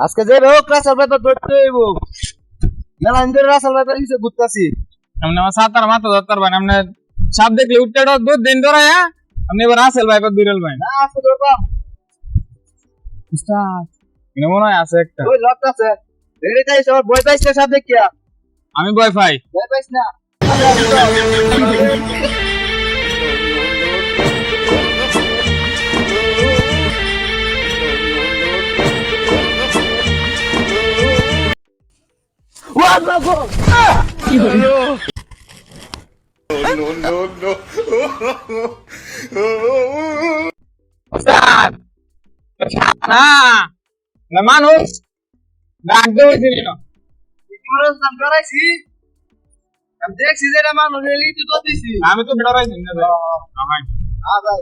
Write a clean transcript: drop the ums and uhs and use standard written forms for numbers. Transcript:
আজকে যে হোক রাসেল ভাই তো ধরতে হইব মেলা ইন্দুর রাসেল ভাই তো নিচে ঘুরতাছি हमने আমার সাতার মাথা ধরতার ভাই हमने সাপ দেখলে উঠতে দুধ দিন ধরায়া हमने এবার রাসেল ভাই পর দুরেল ভাই না আছে ধরবা উস্তাদ মনে মনে হয় আছে একটা ওই লক আছে রেডি তাই সব বই পাইছে সব দেখিয়া আমি ভয় পাই বই পাইছ না What the fuck? উস্তাদ না না মানুষ ডাক দেওয়াছিল মানুষ নাম করাইছি আমি দেখছি যে মানুষ এলি তো দিছি আমি তো ডরাইছি না ভাই ভাই